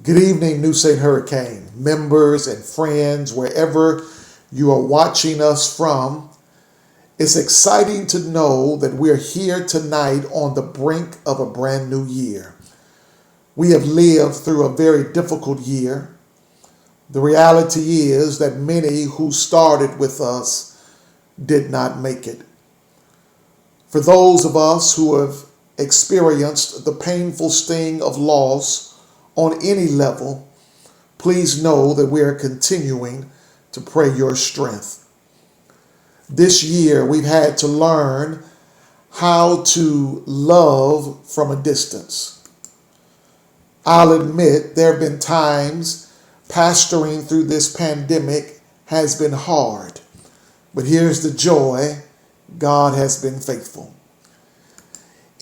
Good evening, New St. Hurricane members and friends, wherever you are watching us from. It's exciting to know that we're here tonight on the brink of a brand new year. We have lived through a very difficult year. The reality is that many who started with us did not make it. For those of us who have experienced the painful sting of loss on any level, please know that we are continuing to pray your strength. This year, we've had to learn how to love from a distance. I'll admit there have been times pastoring through this pandemic has been hard, but here's the joy: God has been faithful.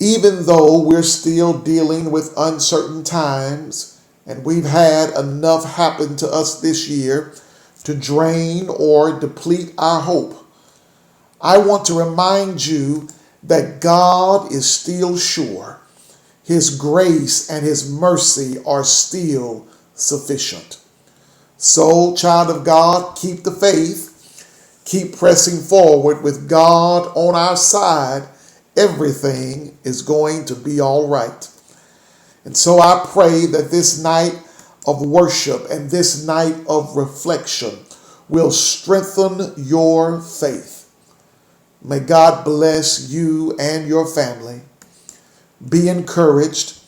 Even though we're still dealing with uncertain times and we've had enough happen to us this year to drain or deplete our hope, I want to remind you that God is still sure. His grace and His mercy are still sufficient. So, child of God, keep the faith, keep pressing forward with God on our side. Everything is going to be all right. And so I pray that this night of worship and this night of reflection will strengthen your faith. May God bless you and your family. Be encouraged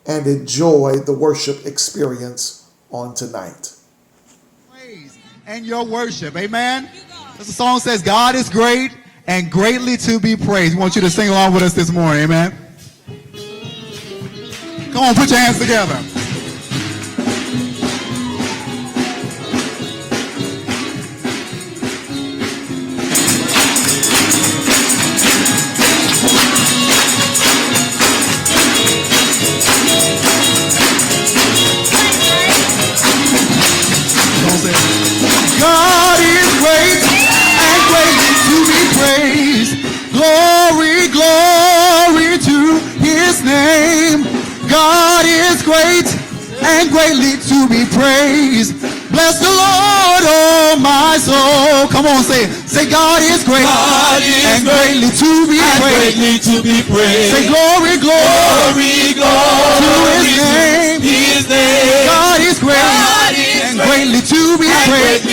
and enjoy the worship experience on tonight. Praise and your worship. Amen. The song says, God is great and greatly to be praised. We want you to sing along with us this morning. Amen. Come on, put your hands together. God is great and greatly to be praised. Glory, glory to His name. God is great and greatly to be praised. Bless the Lord, oh my soul. Come on, say it. Say, God is great and greatly to be praised. Say, glory, glory, to His name. God is great and greatly to be praised.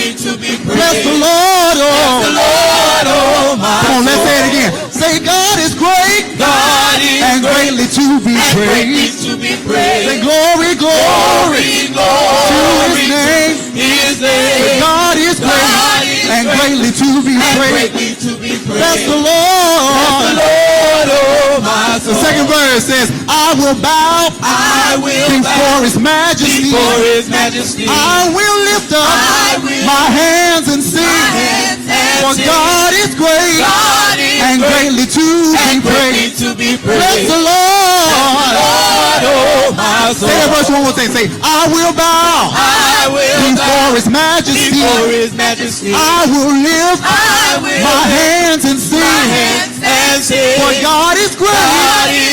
Bless the Lord, oh my soul. Come on, let's say it again. Say, God is great and greatly to be praised. Say, glory, glory to His name. Say, God is great and greatly to be praised. Bless the Lord, oh my soul. The second verse says, I will bow before His majesty. I will lift up my hands and sing. For God is great and greatly to be praised. Bless the Lord, oh my soul. Say that verse one more time. Say, I will bow before His majesty. I will lift my hands and sing. For God is great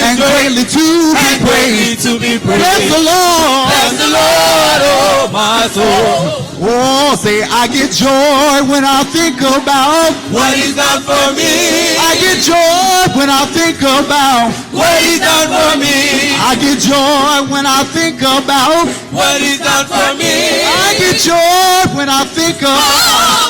and greatly to be praised. Bless the Lord, oh my soul. Oh, say, I get joy when I think about what He's done for me. I get joy when I think about what He's done for me. I get joy when I think about what He's done for me. I get joy when I think of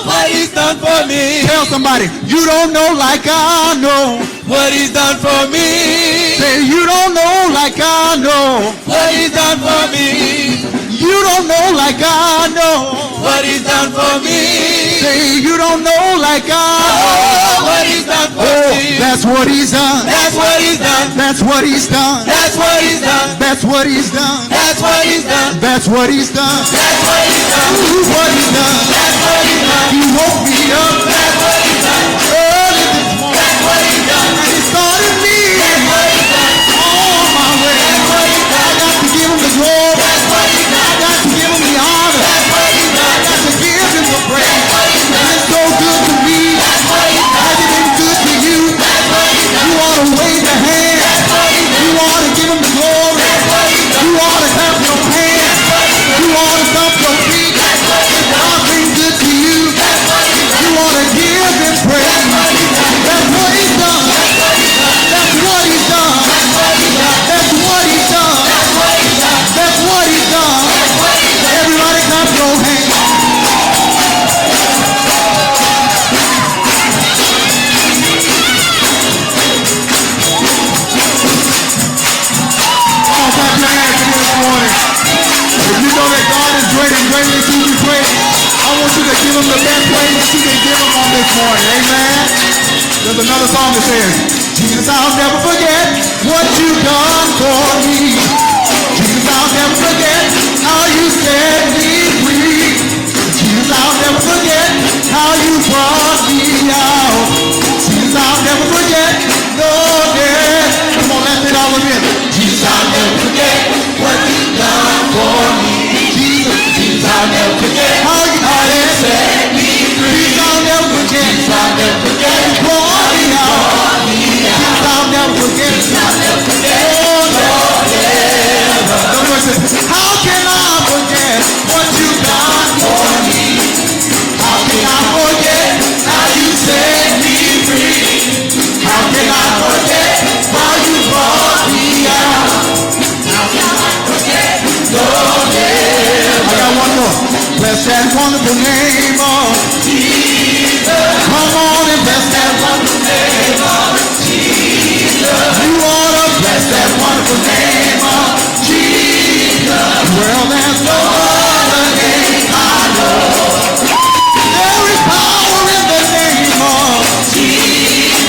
what He's done for me. Tell somebody, you don't know like I know what He's done for me. Say, you don't know like I know what He's done for me. You don't know like I know what He's done for me. Say, you don't know like I know what He's done for me. That's what He's done. That's what He's done. That's what He's done. That's what He's done. That's what He's done. That's what He's done. That's what He's done. That's what He's done. What He's done. That's what He's done. He woke me up. That's what He's done. Early this morning. That's what He's done. And He started me That's what He's done. on my way. That's what He's done. I got to give Him the glory. That's what He's done. I got to give Him the honor. That's what He's done. I got to give Him the praise. That's what He's done. It's so good to me. That's what He's done. Has it been good to you? That's what He's done. You ought to wave your hand. That's what He's done. You ought to give Him the glory. That's what He's done. You ought to clap your hands. That's what He's done. praise that you can give him on this morning. Amen. There's another song that says, Jesus, I'll never forget what you've done for me. Jesus, I'll never forget how you set me free. Jesus, I'll never forget how you brought me out. Jesus, I'll never forget, no day. Come on, let's it all again. Jesus, I'll never forget what you've done for me. Jesus, I'll never forget how you set me free. Jesus, I'll never forget. Jesus, I'll never forget. You brought me out. Jesus, I'll never forget. Jesus, I'll never forget. How can I forget what you've done for me? How can I forget how you set me free? How can I forget how you brought me out? How can I forget? Lord, I got one more. Bless that wonderful name of Jesus. Come on and bless that wonderful name of Jesus. You ought to bless that wonderful name of Jesus. Well, there's no other name I know. There is power in the name of Jesus.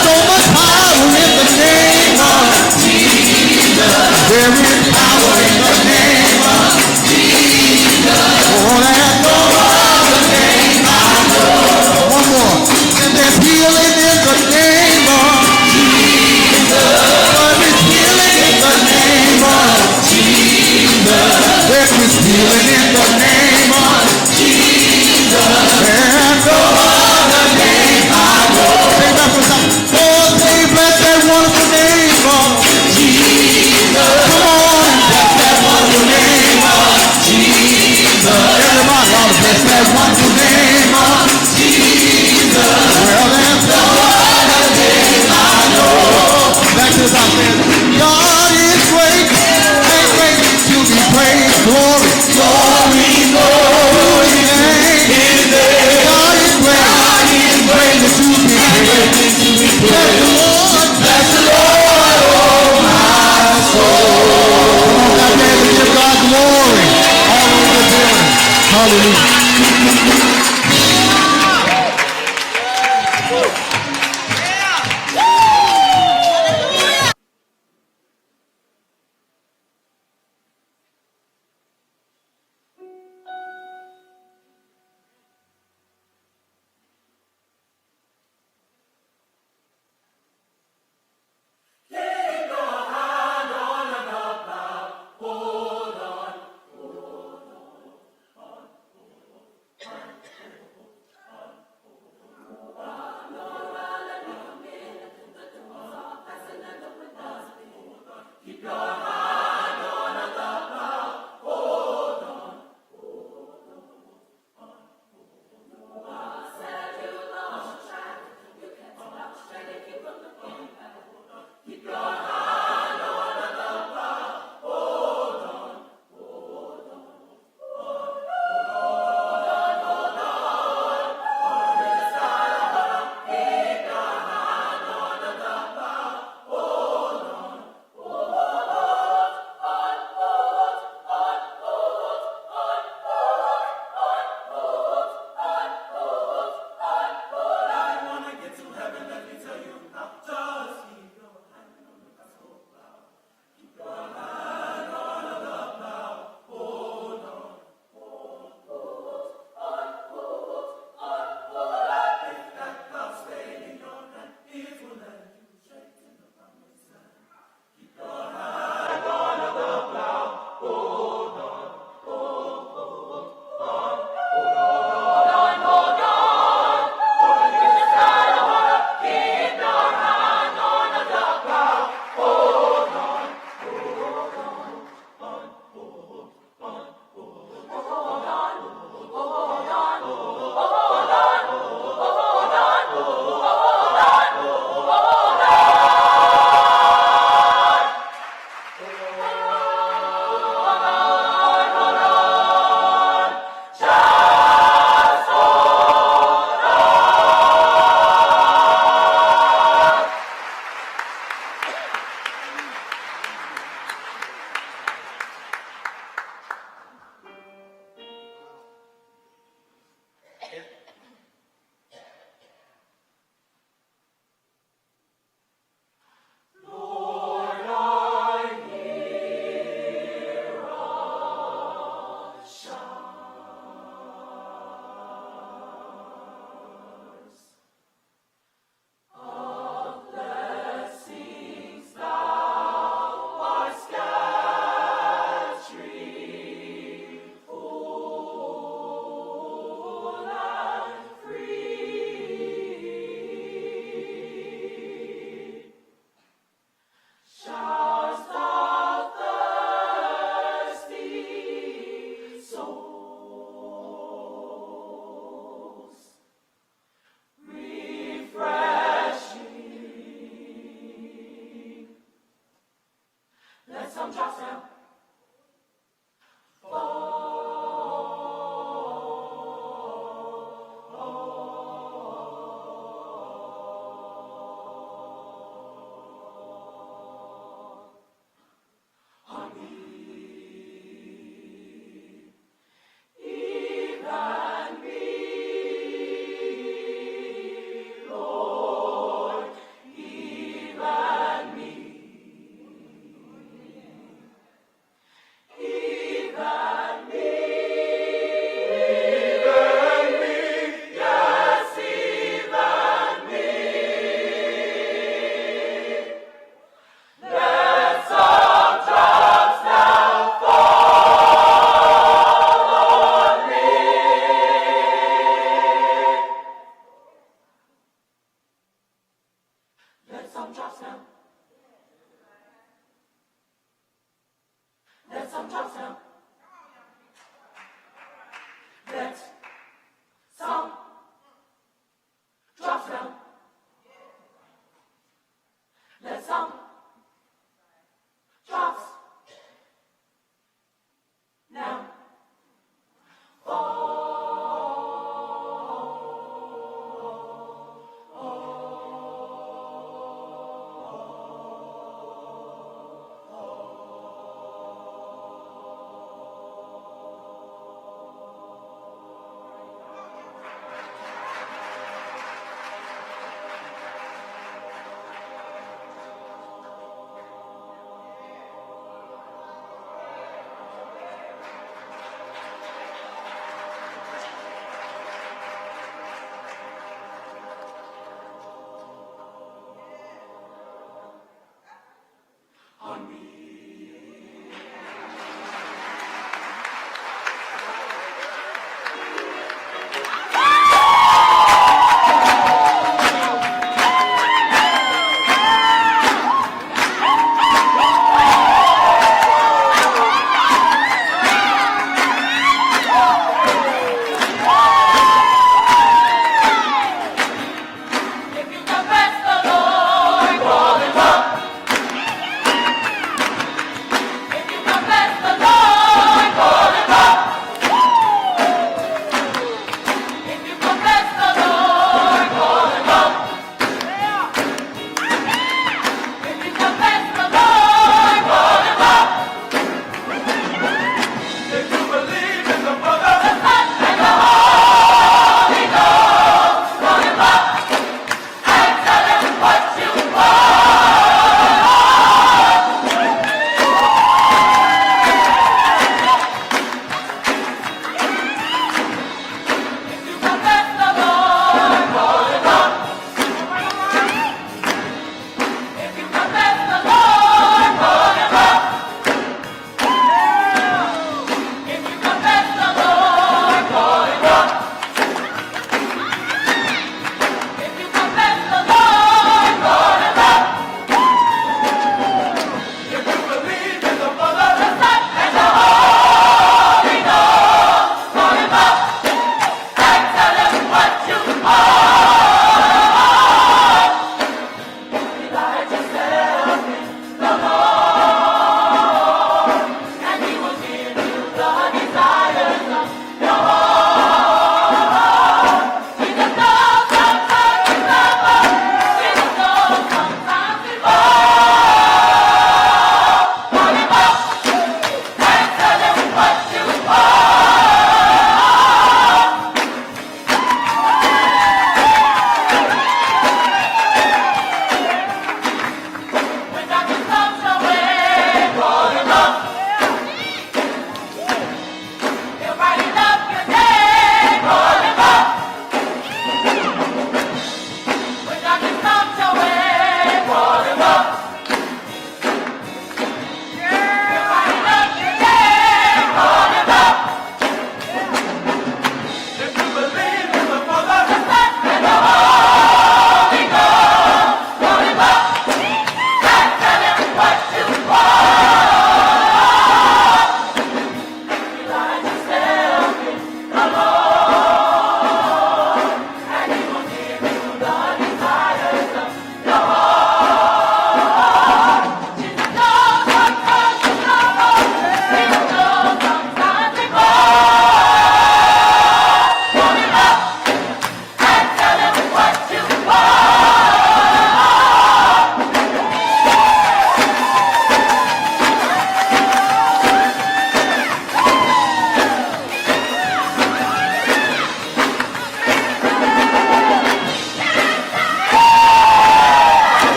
So much power in the name of Jesus. There is power in the name of Jesus. Oh, there's no other name.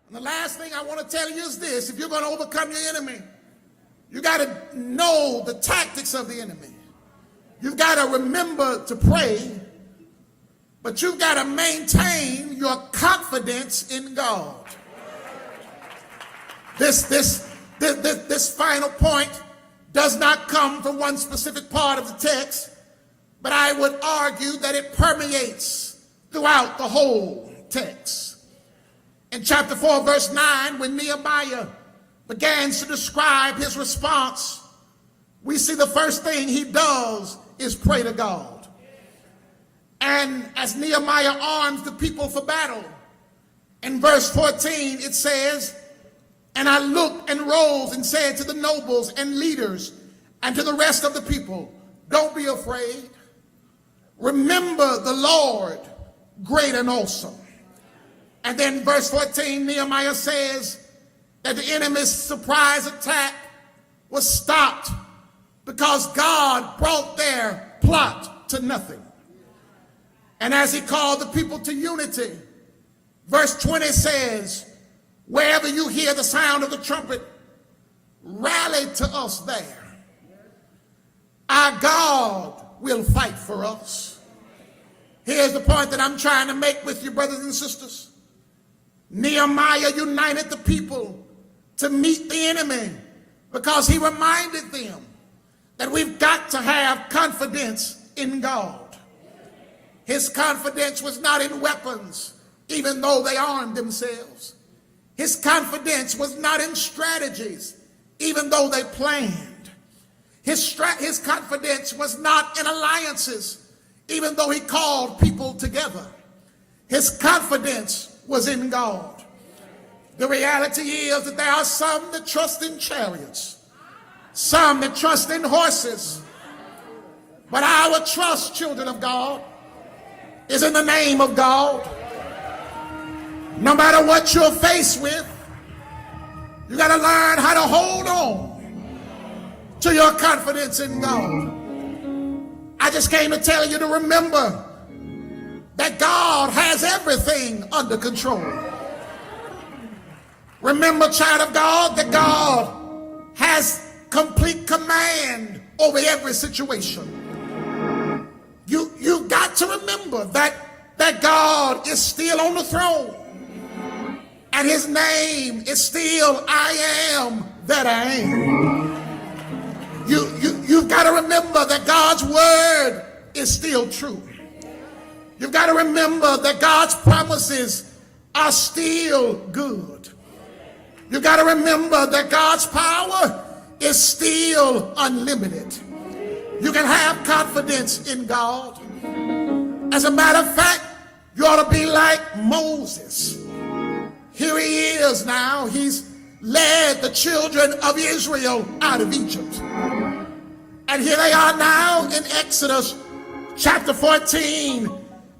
And the last thing I want to tell you is this: if you're going to overcome your enemy, you got to know the tactics of the enemy. You've got to remember to pray, but you've got to maintain your confidence in God. This final point does not come from one specific part of the text, but I would argue that it permeates throughout the whole text. In chapter 4, verse 9, when Nehemiah begins to describe his response, we see the first thing he does is pray to God. And as Nehemiah arms the people for battle, in verse 14 it says, "And I looked and rose and said to the nobles and leaders and to the rest of the people, don't be afraid. Remember the Lord, great and awesome." And then verse 14, Nehemiah says that the enemy's surprise attack was stopped because God brought their plot to nothing. And as he called the people to unity, verse 20 says, "Wherever you hear the sound of the trumpet, rally to us there. Our God will fight for us." Here's the point that I'm trying to make with you, brothers and sisters. Nehemiah united the people to meet the enemy because he reminded them that we've got to have confidence in God. His confidence was not in weapons, even though they armed themselves. His confidence was not in strategies, even though they planned. His confidence was not in alliances, even though he called people together. His confidence was in God. The reality is that there are some that trust in chariots, some that trust in horses, but our trust, children of God, is in the name of God. No matter what you're faced with, you got to learn how to hold on to your confidence in God. I just came to tell you to remember that God has everything under control. Remember, child of God, that God has complete command over every situation. You got to remember that God is still on the throne. And his name is still I am that I am. You've got to remember that God's word is still true. You've got to remember that God's promises are still good. You've got to remember that God's power is still unlimited. You can have confidence in God. As a matter of fact, you ought to be like Moses. Here he is now. He's led the children of Israel out of Egypt. And here they are now in Exodus chapter 14,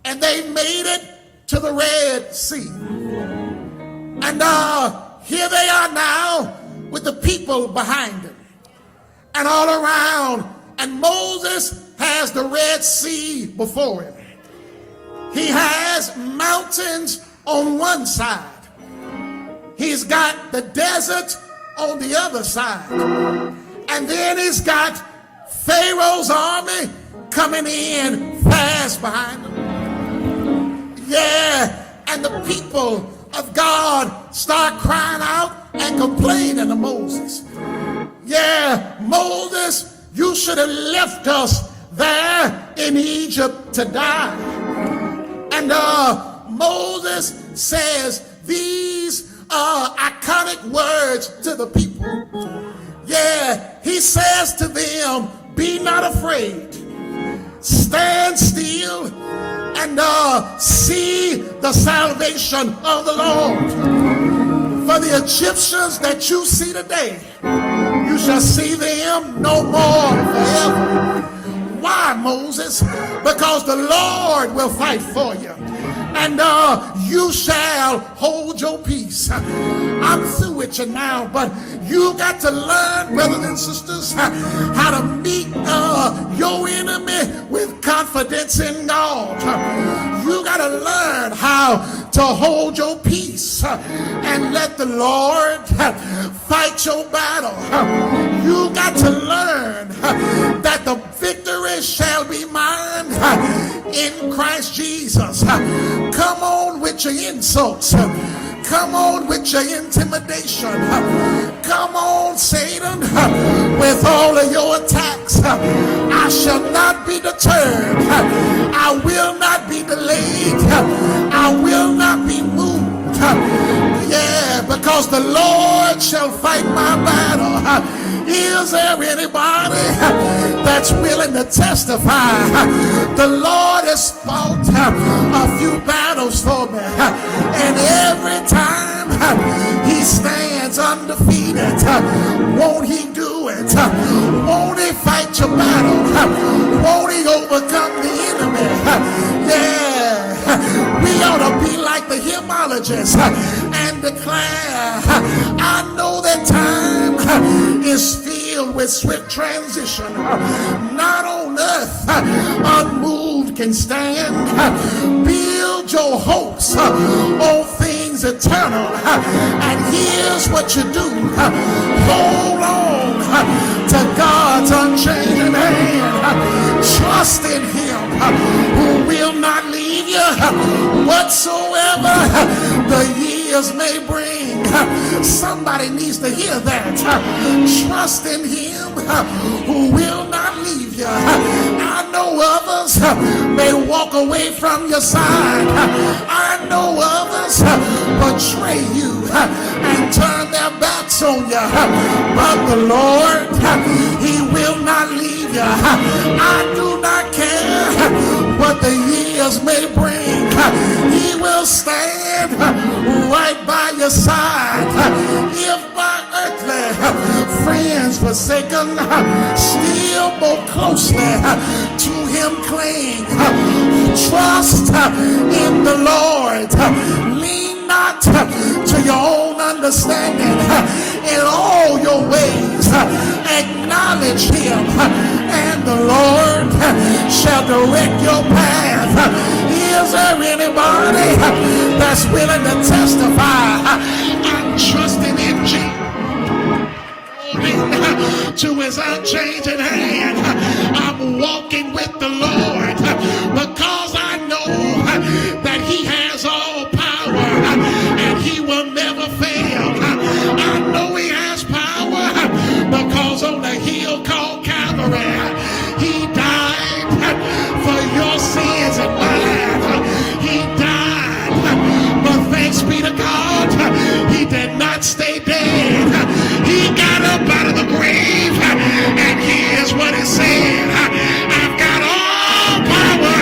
and they made it to the Red Sea. And here they are now with the people behind them and all around. And Moses has the Red Sea before him. He has mountains on one side. He's got the desert on the other side. And then he's got Pharaoh's army coming in fast behind him. Yeah, and the people of God start crying out and complaining to Moses. Yeah, Moses, you should have left us there in Egypt to die. And Moses says these iconic words to the people. Yeah, he says to them, be not afraid. Stand still and see the salvation of the Lord. For the Egyptians that you see today, you shall see them no more forever. Why, Moses? Because the Lord will fight for you, and you shall hold your peace. peace. I'm through with you now, but you got to learn, brothers and sisters, how to meet your enemy with confidence in God. You got to learn how to hold your peace and let the Lord fight your battle. You got to learn that the victory shall be mine in Christ Jesus. Come on with your insults. Come on with your intimidation. Come on, Satan, with all of your attacks. I shall not be deterred. I will not be delayed. I will not be moved. Yeah, because the Lord shall fight my battle. Is there anybody that's willing to testify? The Lord has fought a few battles for me, and every time he stands undefeated. Won't he do it? Won't he fight your battle? Won't he overcome the enemy? Yeah, we ought to be like the hymnologists and declare, I know that time is filled with swift transition. Not on earth unmoved can stand. Build your hopes on things eternal. And here's what you do. Hold on to God's unchanging hand. Trust in him who will not leave you whatsoever the years may bring. Somebody needs to hear that. Trust in him who will not leave you. I know others may walk away from your side. I know others betray you and turn their backs on you. But the Lord, he will not leave you. I do not care what the years may bring. He will stand right by your side. If my earthly friends forsaken, still more closely to him cling. Trust in the Lord. Lean not to your own understanding. In all your ways acknowledge him, and the Lord shall direct your path. Is there anybody that's willing to testify? I'm trusting in Jesus to his unchanging hand. I'm walking with the Lord because I know that he has all power and he will never fail. I know he has power because on the hill called Calvary, he died for your sins and mine. He died, but thanks be to God, he did not stay dead. He got up out of the grave, and here's what he said. I've got all power.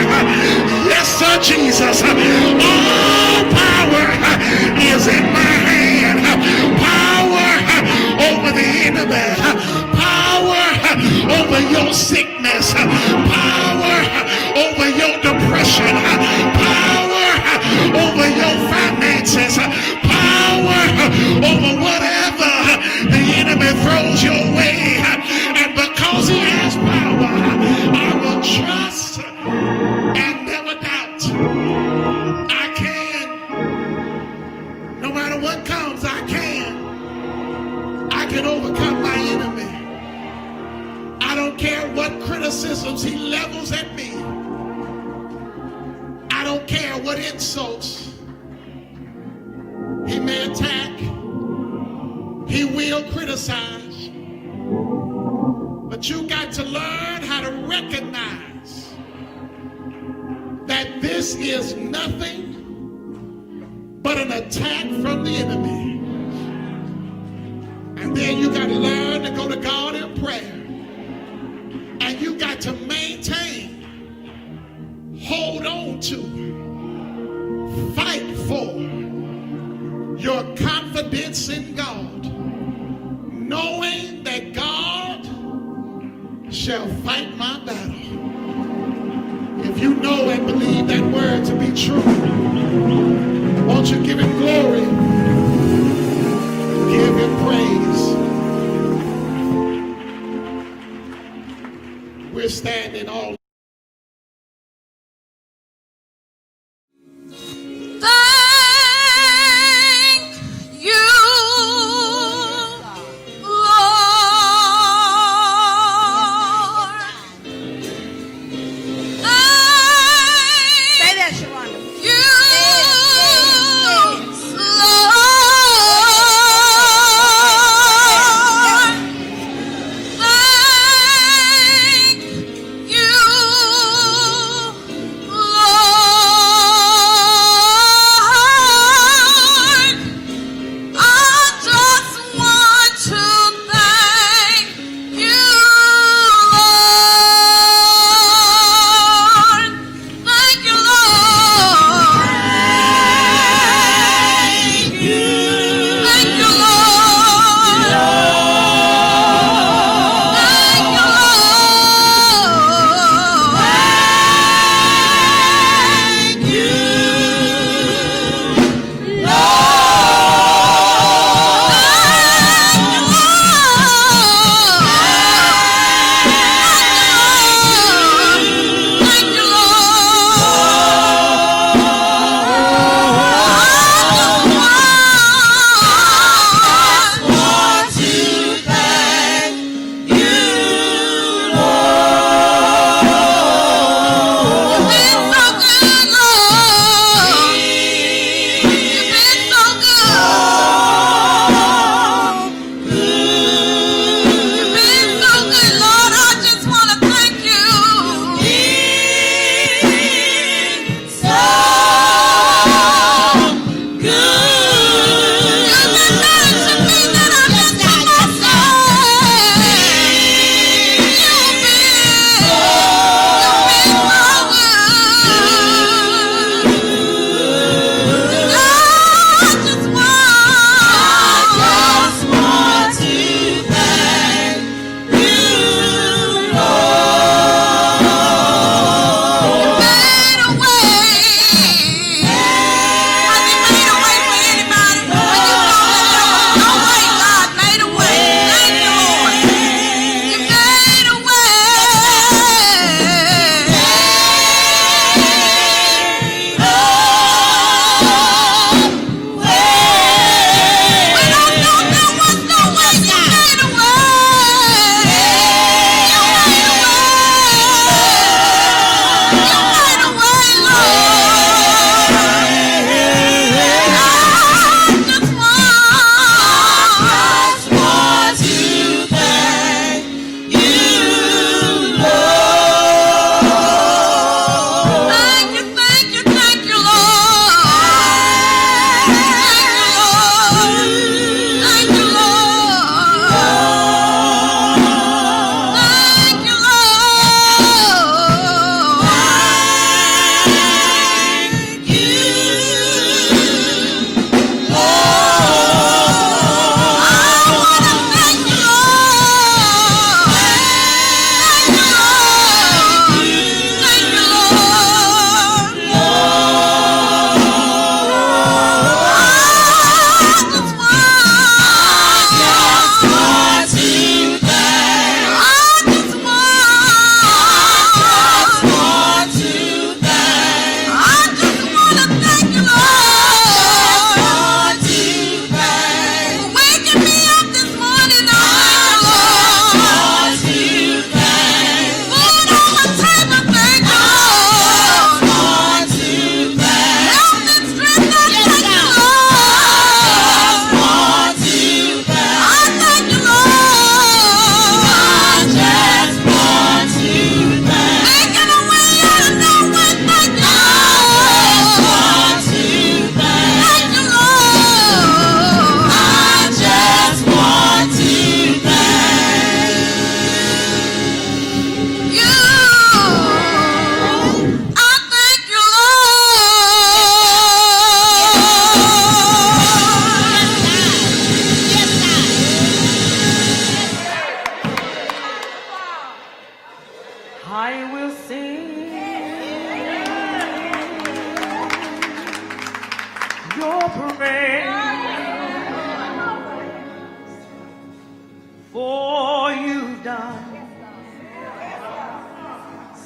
Yes, sir, Jesus. All power is in my hand. Power over the enemy. Power over your sickness. Power over your depression. Power over your finances. Power over whatever the enemy throws your way. And because he has power, I will trust and never doubt. I can. No matter what comes, I can overcome my enemy. I don't care what criticisms he levels at me. I don't care what insults he may attack. He will criticize. But you got to learn how to recognize that this is nothing but an attack from the enemy. And then you got to learn to go to God in prayer. And you got to maintain, hold on to, fight for your confidence in God, knowing that God shall fight my battle. If you know and believe that word to be true, won't you give him glory? standing all Thank you, Lord. Say that, Sharonda. You, Lord. Thank you,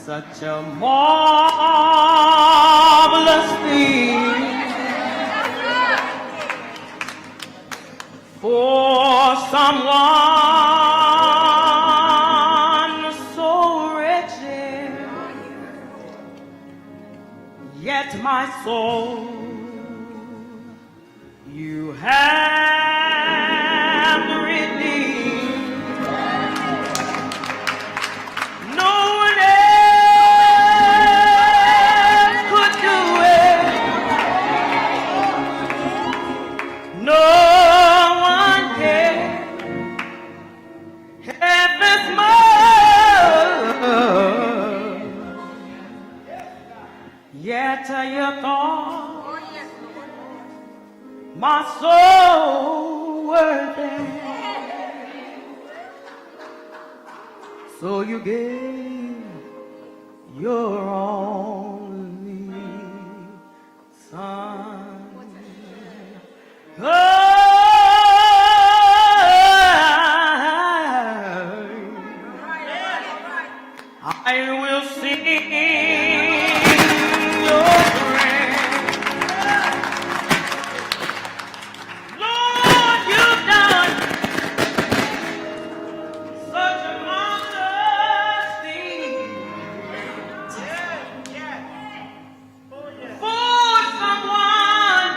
such a marvelous thing for someone so wretched, yet my soul you have redeemed. No one else could do it. No one can help as much. Yet you thought my soul worthy, so you gave your only son. I will sing your praise. Lord, you've done such a marvelous thing for someone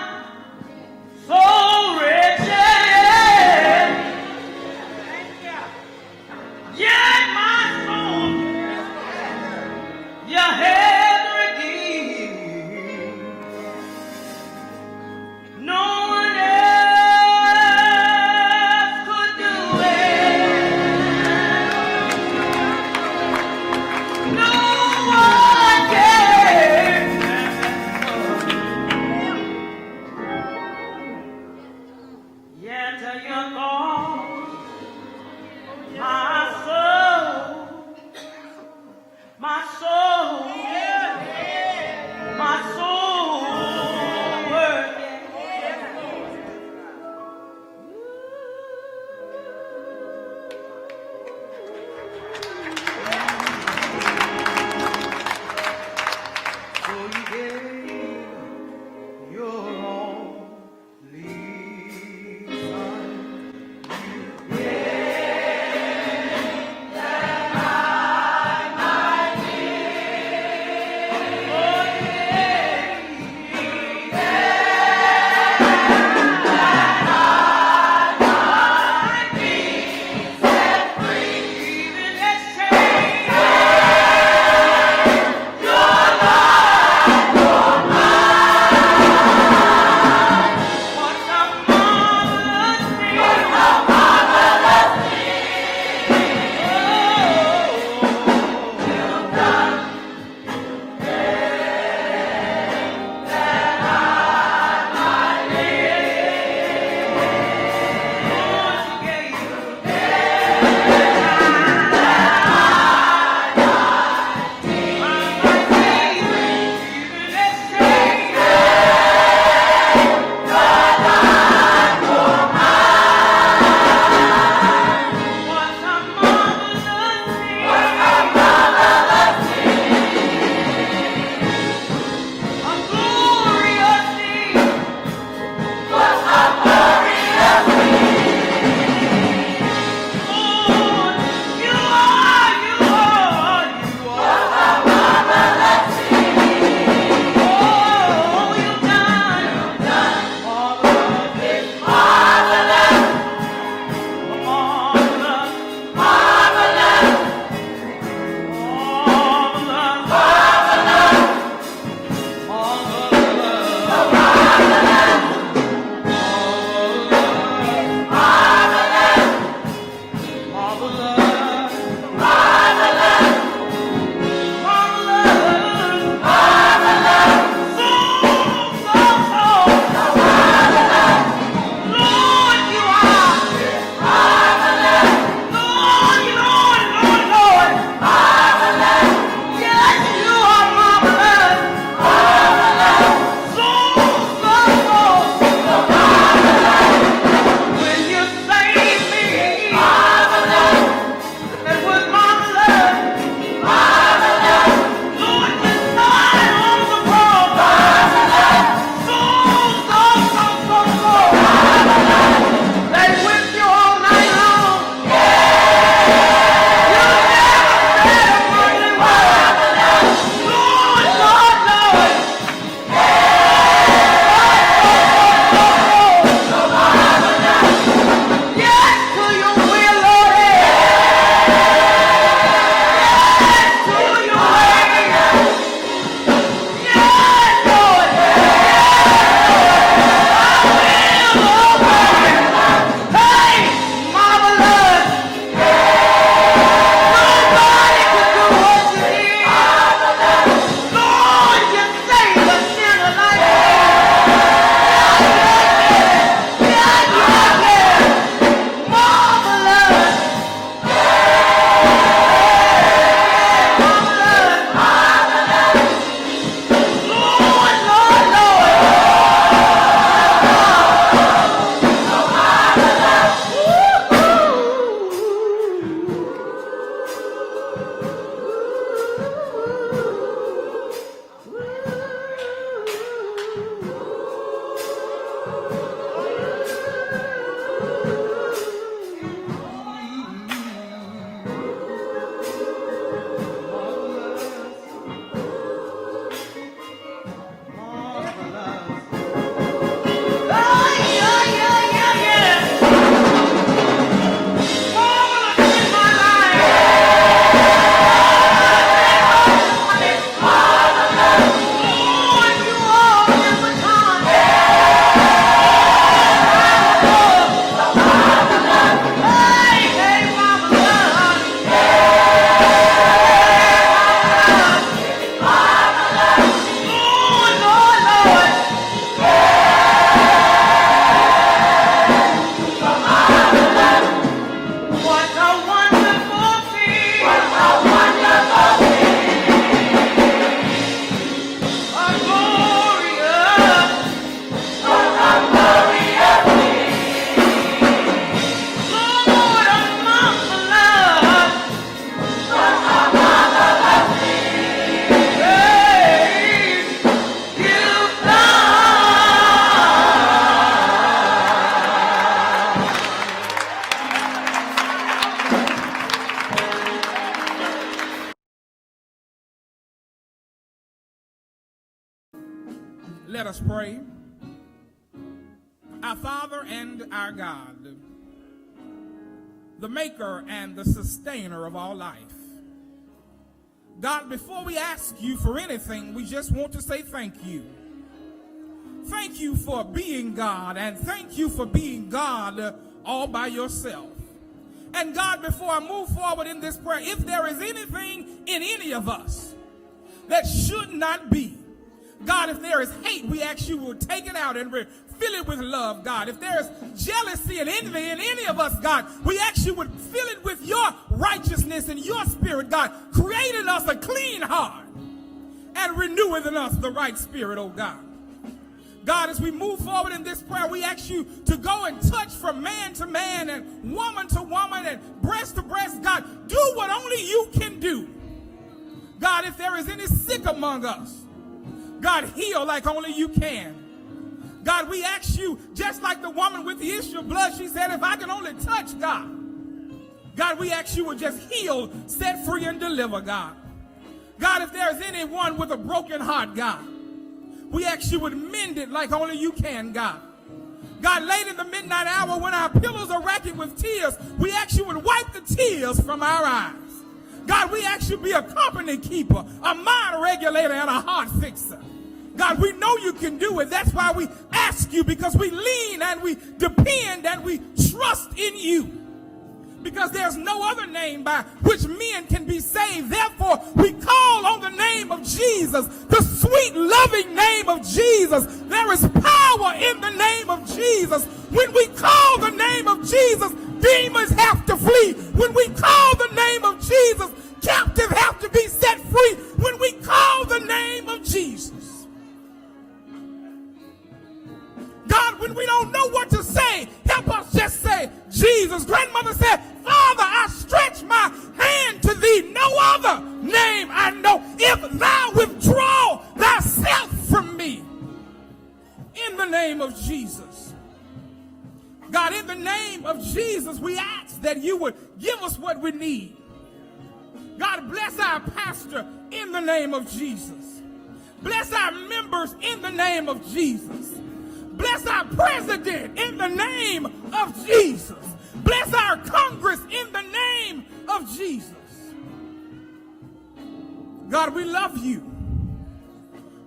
so wretched. Yet my soul you have redeemed. No one else could do it. No one can. Yet you thought my soul, worthy. So you gave your only son. pray. Our Father and our God, the maker and the sustainer of all life. God, before we ask you for anything, we just want to say thank you. Thank you for being God, and thank you for being God all by yourself. And God, before I move forward in this prayer, if there is anything in any of us that should not be, God, if there is hate, we ask you will take it out and fill it with love, God. If there is jealousy and envy in any of us, God, we ask you would fill it with your righteousness and your spirit, God. Create in us a clean heart and renew within us the right spirit, oh God. God, as we move forward in this prayer, we ask you to go and touch from man to man and woman to woman and breast to breast. God, do what only you can do. God, if there is any sick among us, God, heal like only you can. God, we ask you, just like the woman with the issue of blood, she said, if I can only touch God. God, we ask you would just heal, set free, and deliver, God. God, if there's anyone with a broken heart, God, we ask you would mend it like only you can, God. God, late in the midnight hour when our pillows are racking with tears, we ask you would wipe the tears from our eyes. God, we ask you to be a company keeper, a mind regulator, and a heart fixer. God, we know you can do it. That's why we ask you, because we lean and we depend and we trust in you. Because there's no other name by which men can be saved. Therefore, we call on the name of Jesus, the sweet, loving name of Jesus. There is power in the name of Jesus. When we call the name of Jesus, demons have to flee. When we call the name of Jesus, captives have to be set free. When we call the name of Jesus. God, when we don't know what to say, help us just say, Jesus. Grandmother said, Father, I stretch my hand to thee. No other name I know. If thou withdraw thyself from me. In the name of Jesus. God, in the name of Jesus, we ask that you would give us what we need. God, bless our pastor in the name of Jesus. Bless our members in the name of Jesus. Bless our president in the name of Jesus. Bless our Congress in the name of Jesus. God, we love you.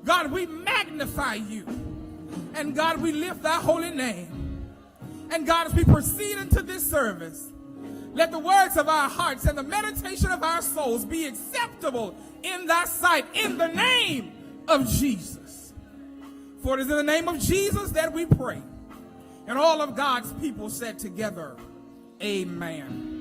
God, we magnify you. And God, we lift thy holy name. And God, as we proceed into this service, let the words of our hearts and the meditation of our souls be acceptable in thy sight in the name of Jesus. For it is in the name of Jesus that we pray. And all of God's people said together, amen.